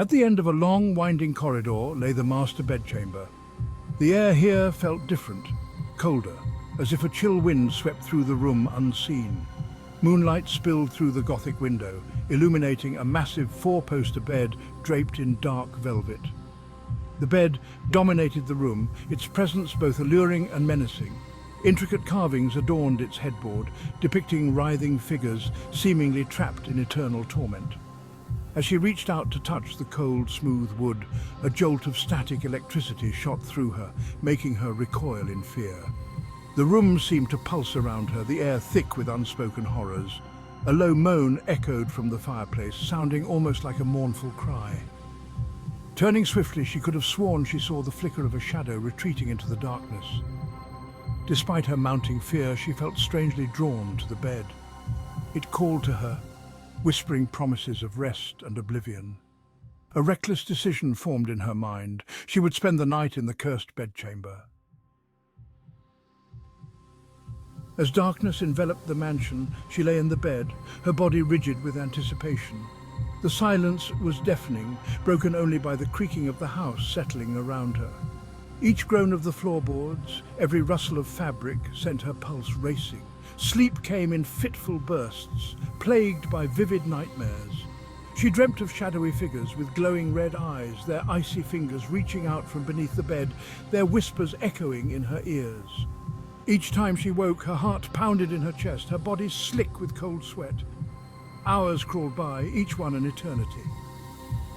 At the end of a long, winding corridor lay the master bedchamber. The air here felt different, colder, as if a chill wind swept through the room unseen. Moonlight spilled through the Gothic window, illuminating a massive four-poster bed draped in dark velvet. The bed dominated the room, its presence both alluring and menacing. Intricate carvings adorned its headboard, depicting writhing figures seemingly trapped in eternal torment. As she reached out to touch the cold, smooth wood, a jolt of static electricity shot through her, making her recoil in fear. The room seemed to pulse around her, the air thick with unspoken horrors. A low moan echoed from the fireplace, sounding almost like a mournful cry. Turning swiftly, she could have sworn she saw the flicker of a shadow retreating into the darkness. Despite her mounting fear, she felt strangely drawn to the bed. It called to her, whispering promises of rest and oblivion. A reckless decision formed in her mind. She would spend the night in the cursed bedchamber. As darkness enveloped the mansion, she lay in the bed, her body rigid with anticipation. The silence was deafening, broken only by the creaking of the house settling around her. Each groan of the floorboards, every rustle of fabric sent her pulse racing. Sleep came in fitful bursts, plagued by vivid nightmares. She dreamt of shadowy figures with glowing red eyes, their icy fingers reaching out from beneath the bed, their whispers echoing in her ears. Each time she woke, her heart pounded in her chest, her body slick with cold sweat. Hours crawled by, each one an eternity.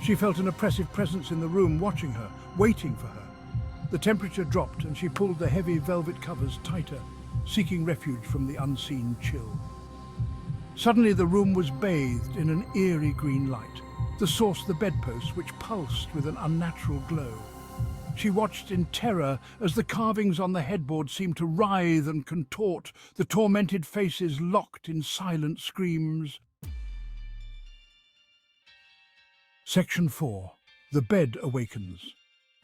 She felt an oppressive presence in the room, watching her, waiting for her. The temperature dropped and she pulled the heavy velvet covers tighter, seeking refuge from the unseen chill. Suddenly the room was bathed in an eerie green light, the source of the bedpost which pulsed with an unnatural glow. She watched in terror as the carvings on the headboard seemed to writhe and contort, the tormented faces locked in silent screams. Section 4. The Bed Awakens.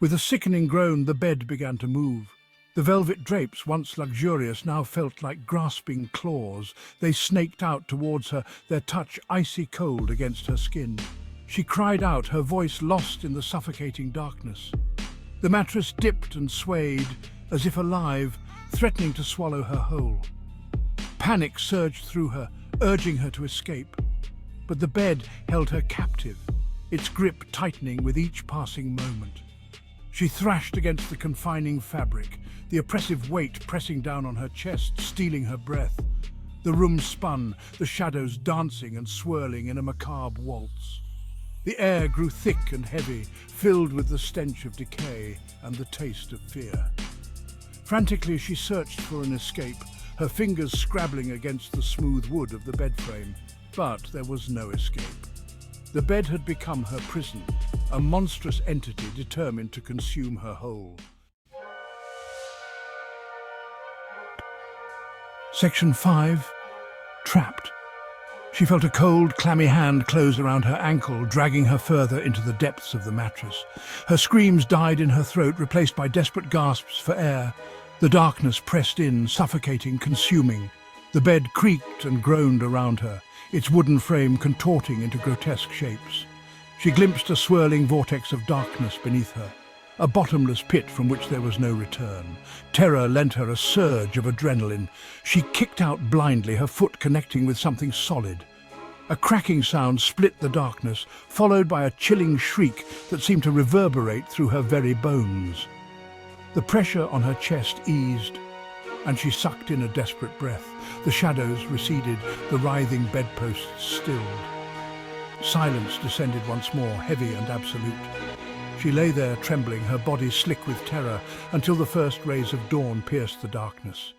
With a sickening groan, the bed began to move. The velvet drapes, once luxurious, now felt like grasping claws. They snaked out towards her, their touch icy cold against her skin. She cried out, her voice lost in the suffocating darkness. The mattress dipped and swayed, as if alive, threatening to swallow her whole. Panic surged through her, urging her to escape. But the bed held her captive, its grip tightening with each passing moment. She thrashed against the confining fabric, the oppressive weight pressing down on her chest, stealing her breath. The room spun, the shadows dancing and swirling in a macabre waltz. The air grew thick and heavy, filled with the stench of decay and the taste of fear. Frantically, she searched for an escape, her fingers scrabbling against the smooth wood of the bed frame. But there was no escape. The bed had become her prison, a monstrous entity determined to consume her whole. Section 5. Trapped. She felt a cold, clammy hand close around her ankle, dragging her further into the depths of the mattress. Her screams died in her throat, replaced by desperate gasps for air. The darkness pressed in, suffocating, consuming. The bed creaked and groaned around her, its wooden frame contorting into grotesque shapes. She glimpsed a swirling vortex of darkness beneath her, a bottomless pit from which there was no return. Terror lent her a surge of adrenaline. She kicked out blindly, her foot connecting with something solid. A cracking sound split the darkness, followed by a chilling shriek that seemed to reverberate through her very bones. The pressure on her chest eased, and she sucked in a desperate breath. The shadows receded, the writhing bedposts stilled. Silence descended once more, heavy and absolute. She lay there trembling, her body slick with terror, until the first rays of dawn pierced the darkness.